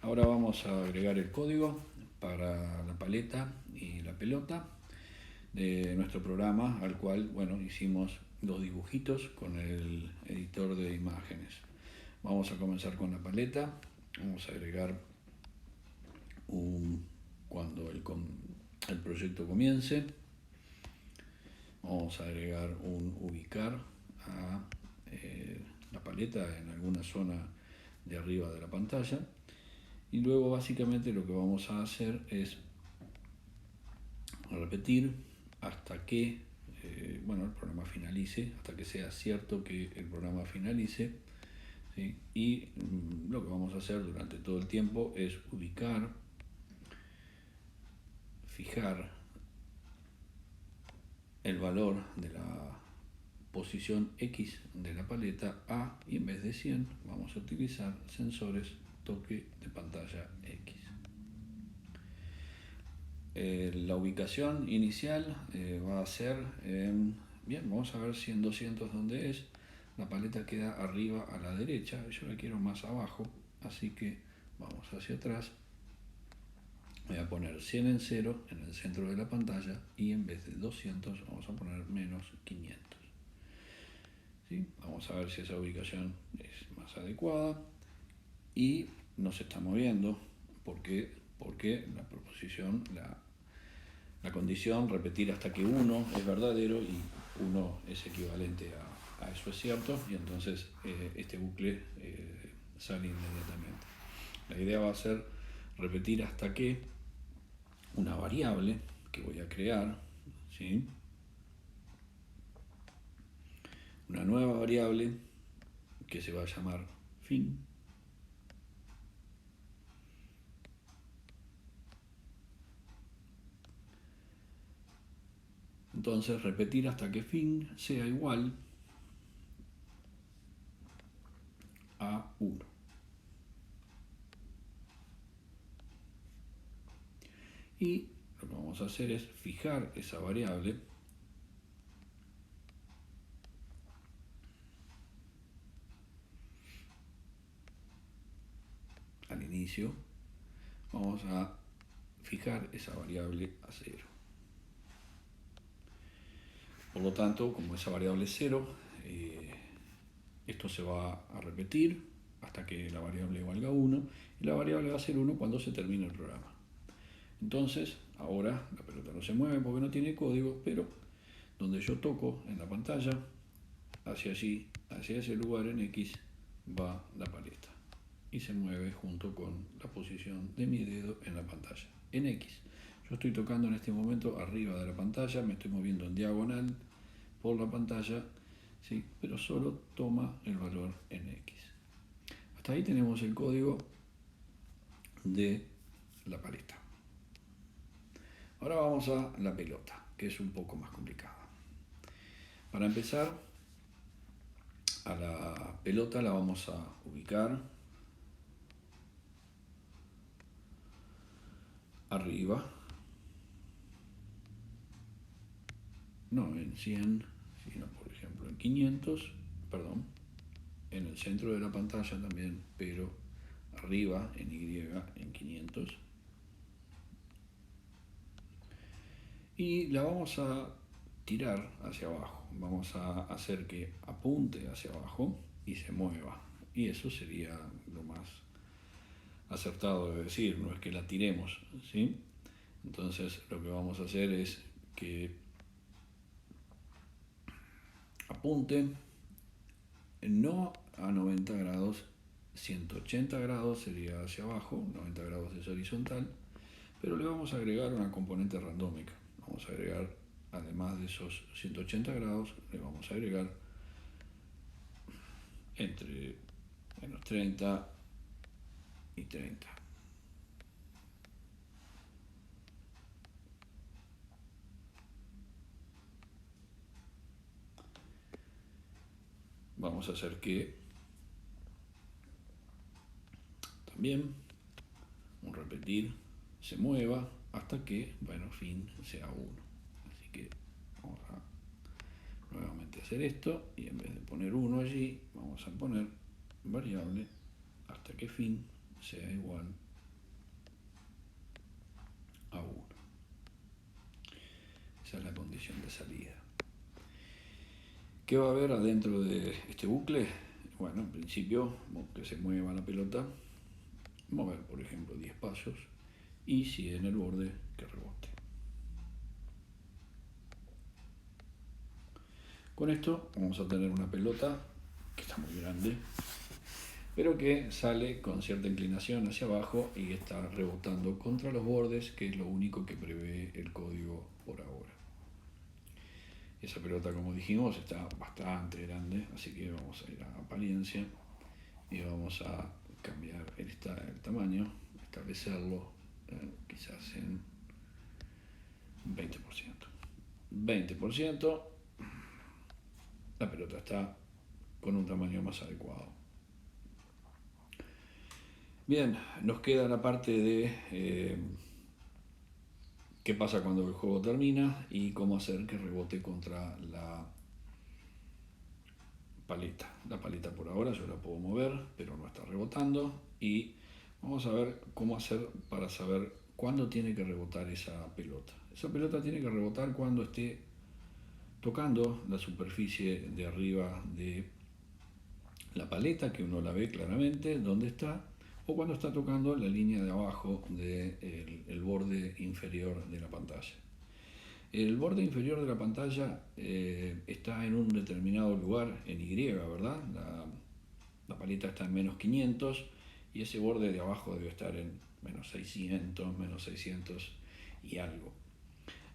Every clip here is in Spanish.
Ahora vamos a agregar el código para la paleta y la pelota de nuestro programa, al cual, bueno, hicimos dos dibujitos con el editor de imágenes. Vamos a comenzar con la paleta. Vamos a agregar cuando el proyecto comience. Vamos a agregar un ubicar a la paleta en alguna zona de arriba de la pantalla. Y luego básicamente lo que vamos a hacer es repetir hasta que el programa finalice, hasta que sea cierto que el programa finalice, ¿sí? Y lo que vamos a hacer durante todo el tiempo es ubicar, fijar el valor de la posición X de la paleta A, y en vez de 100 vamos a utilizar sensores toque de pantalla X. La ubicación inicial va a ser, bien, vamos a ver si en 200 donde es, la paleta queda arriba a la derecha, yo la quiero más abajo, así que vamos hacia atrás, voy a poner 100 en 0 en el centro de la pantalla, y en vez de 200 vamos a poner menos 500. ¿Sí? Vamos a ver si esa ubicación es más adecuada, y no se está moviendo porque la proposición, la condición, repetir hasta que 1 es verdadero y 1 es equivalente a eso es cierto, y entonces este bucle sale inmediatamente. La idea va a ser repetir hasta que una variable que voy a crear, ¿sí? Una nueva variable que se va a llamar fin. Entonces repetir hasta que fin sea igual a 1. Y lo que vamos a hacer es fijar esa variable al inicio. Vamos a fijar esa variable a 0. Por lo tanto, como esa variable es 0, esto se va a repetir hasta que la variable valga 1, y la variable va a ser 1 cuando se termine el programa. Entonces, ahora la pelota no se mueve porque no tiene código, pero donde yo toco en la pantalla, hacia allí, hacia ese lugar en X, va la paleta y se mueve junto con la posición de mi dedo en la pantalla, en X. Yo estoy tocando en este momento arriba de la pantalla, me estoy moviendo en diagonal por la pantalla, ¿sí? Pero solo toma el valor en X. Hasta ahí tenemos el código de la paleta. Ahora vamos a la pelota, que es un poco más complicada. Para empezar, a la pelota la vamos a ubicar arriba, no en 100, sino por ejemplo en 500, perdón, en el centro de la pantalla también, pero arriba en Y en 500. Y la vamos a tirar hacia abajo, vamos a hacer que apunte hacia abajo y se mueva, y eso sería lo más acertado de decir, no es que la tiremos, ¿sí? Entonces lo que vamos a hacer es que apunte no a 90 grados, 180 grados sería hacia abajo, 90 grados es horizontal, pero le vamos a agregar una componente randómica. Vamos a agregar, además de esos 180 grados, le vamos a agregar entre menos 30 y 30. Vamos a hacer que también un repetir se mueva hasta que, bueno, fin sea 1. Así que vamos a nuevamente hacer esto, y en vez de poner 1 allí, vamos a poner variable hasta que fin sea igual Esa es la condición de salida. ¿Qué va a haber adentro de este bucle? Bueno, en principio, que se mueva la pelota, mover por ejemplo 10 pasos, y si en el borde, que rebote. Con esto vamos a tener una pelota que está muy grande, pero que sale con cierta inclinación hacia abajo y está rebotando contra los bordes, que es lo único que prevé el código por ahora. Esa pelota, como dijimos, está bastante grande, así que vamos a ir a apariencia y vamos a cambiar el tamaño, establecerlo quizás en 20%. 20%, la pelota está con un tamaño más adecuado. Bien, nos queda la parte de qué pasa cuando el juego termina y cómo hacer que rebote contra la paleta. La paleta por ahora yo la puedo mover, pero no está rebotando, y vamos a ver cómo hacer para saber cuándo tiene que rebotar esa pelota. Esa pelota tiene que rebotar cuando esté tocando la superficie de arriba de la paleta, que uno la ve claramente dónde está, o cuando está tocando la línea de abajo del borde inferior de la pantalla. El borde inferior de la pantalla está en un determinado lugar en Y, ¿verdad? La paleta está en menos 500 y ese borde de abajo debe estar en menos 600, menos 600 y algo.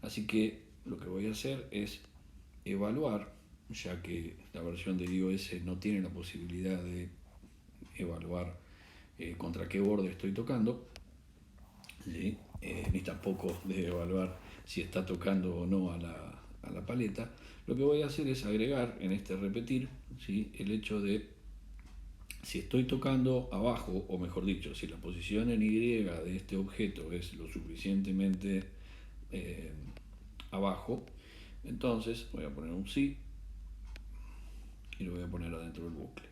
Así que lo que voy a hacer es evaluar, ya que la versión de iOS no tiene la posibilidad de evaluar contra qué borde estoy tocando, ¿sí? Ni tampoco de evaluar si está tocando o no a la paleta. Lo que voy a hacer es agregar en este repetir, ¿sí?, el hecho de si estoy tocando abajo, o mejor dicho, si la posición en Y de este objeto es lo suficientemente abajo, entonces voy a poner un sí y lo voy a poner adentro del bucle.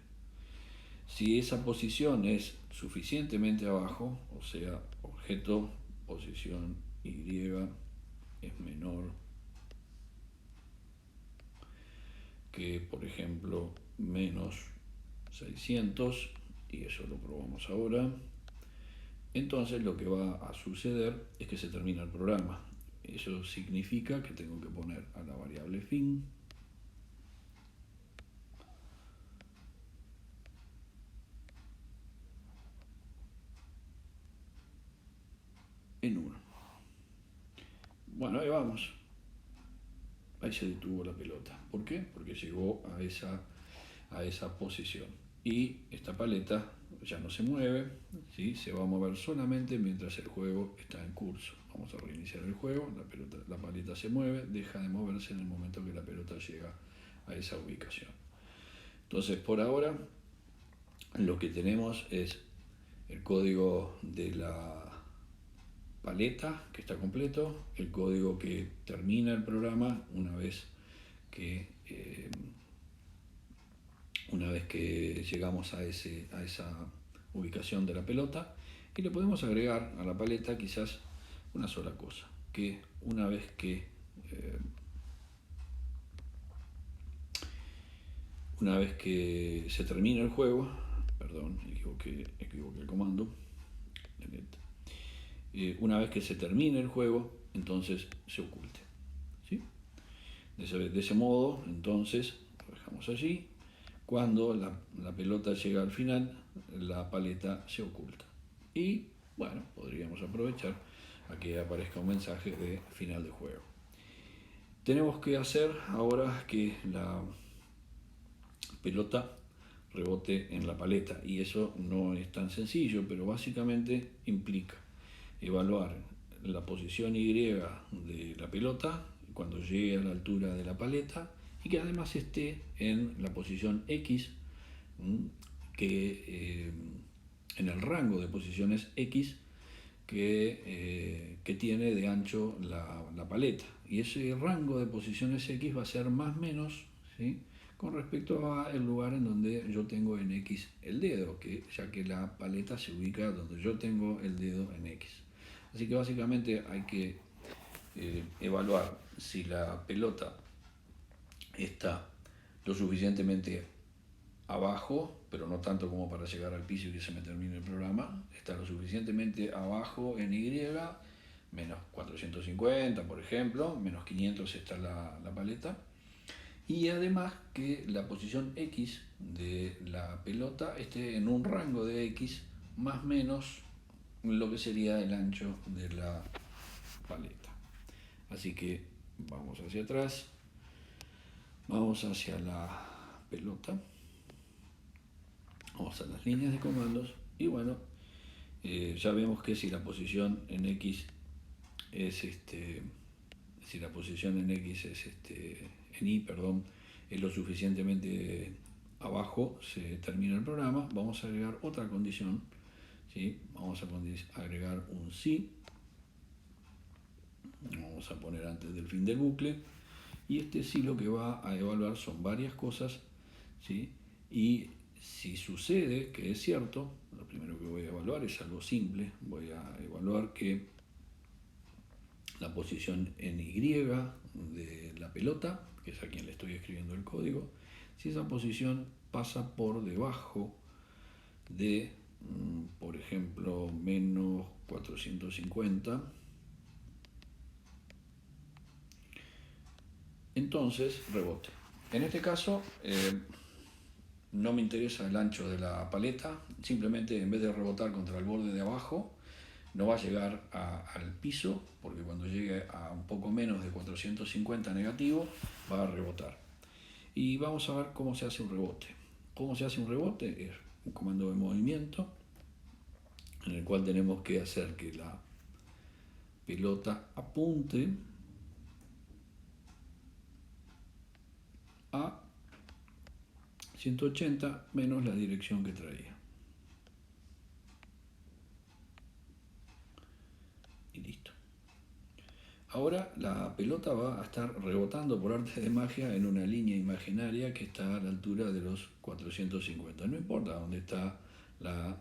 Si esa posición es suficientemente abajo, o sea, objeto, posición Y es menor que, por ejemplo, menos 600, y eso lo probamos ahora, entonces lo que va a suceder es que se termina el programa. Eso significa que tengo que poner a la variable fin en 1. Bueno, ahí vamos. Ahí se detuvo la pelota. ¿Por qué? Porque llegó a esa posición. Y esta paleta ya no se mueve, ¿sí? Se va a mover solamente mientras el juego está en curso. Vamos a reiniciar el juego, la paleta se mueve, deja de moverse en el momento que la pelota llega a esa ubicación. Entonces, por ahora, lo que tenemos es el código de la paleta, que está completo, el código que termina el programa una vez que llegamos a esa ubicación de la pelota, y le podemos agregar a la paleta quizás una sola cosa, que una vez que se termine el juego, perdón, equivoqué el comando, una vez que se termine el juego, entonces se oculte, ¿sí? De ese modo, entonces, lo dejamos allí. Cuando la pelota llega al final, la paleta se oculta. Y, bueno, podríamos aprovechar a que aparezca un mensaje de final de juego. Tenemos que hacer ahora que la pelota rebote en la paleta, y eso no es tan sencillo, pero básicamente implica evaluar la posición Y de la pelota cuando llegue a la altura de la paleta, y que además esté en la posición X, que en el rango de posiciones X que tiene de ancho la paleta, y ese rango de posiciones X va a ser más o menos, ¿sí?, con respecto al lugar en donde yo tengo en X el dedo, ya que la paleta se ubica donde yo tengo el dedo en X. Así que básicamente hay que evaluar si la pelota está lo suficientemente abajo, pero no tanto como para llegar al piso y que se me termine el programa, está lo suficientemente abajo en Y, menos 450 por ejemplo, menos 500 está la paleta, y además que la posición X de la pelota esté en un rango de X más o menos lo que sería el ancho de la paleta. Así que vamos hacia atrás, vamos hacia la pelota, vamos a las líneas de comandos y bueno, ya vemos que si la posición en X es si la posición en X es en Y, perdón, es lo suficientemente abajo, se termina el programa. Vamos a agregar otra condición, ¿sí? Vamos a agregar un sí, vamos a poner antes del fin del bucle, y este sí lo que va a evaluar son varias cosas, ¿sí? Y si sucede que es cierto, lo primero que voy a evaluar es algo simple, voy a evaluar que la posición en Y de la pelota, que es a quien le estoy escribiendo el código, si esa posición pasa por debajo de, por ejemplo, menos 450, entonces rebote. En este caso, no me interesa el ancho de la paleta, simplemente en vez de rebotar contra el borde de abajo, no va a llegar al piso, porque cuando llegue a un poco menos de 450 negativo, va a rebotar. Y vamos a ver cómo se hace un rebote. ¿Cómo se hace un rebote? Es un comando de movimiento, en el cual tenemos que hacer que la pelota apunte a 180 menos la dirección que traía. Y listo. Ahora la pelota va a estar rebotando por arte de magia en una línea imaginaria que está a la altura de los 450. No importa dónde está la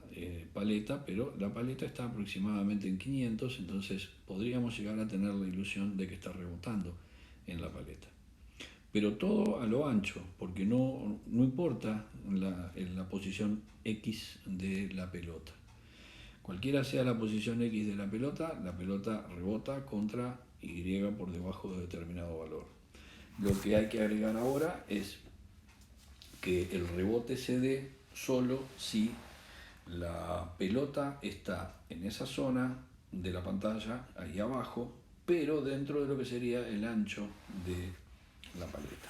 paleta, pero la paleta está aproximadamente en 500, entonces podríamos llegar a tener la ilusión de que está rebotando en la paleta. Pero todo a lo ancho, porque no importa la posición X de la pelota. Cualquiera sea la posición X de la pelota rebota contra Y por debajo de determinado valor. Lo que hay que agregar ahora es que el rebote se dé solo si la pelota está en esa zona de la pantalla, ahí abajo, pero dentro de lo que sería el ancho de la paleta.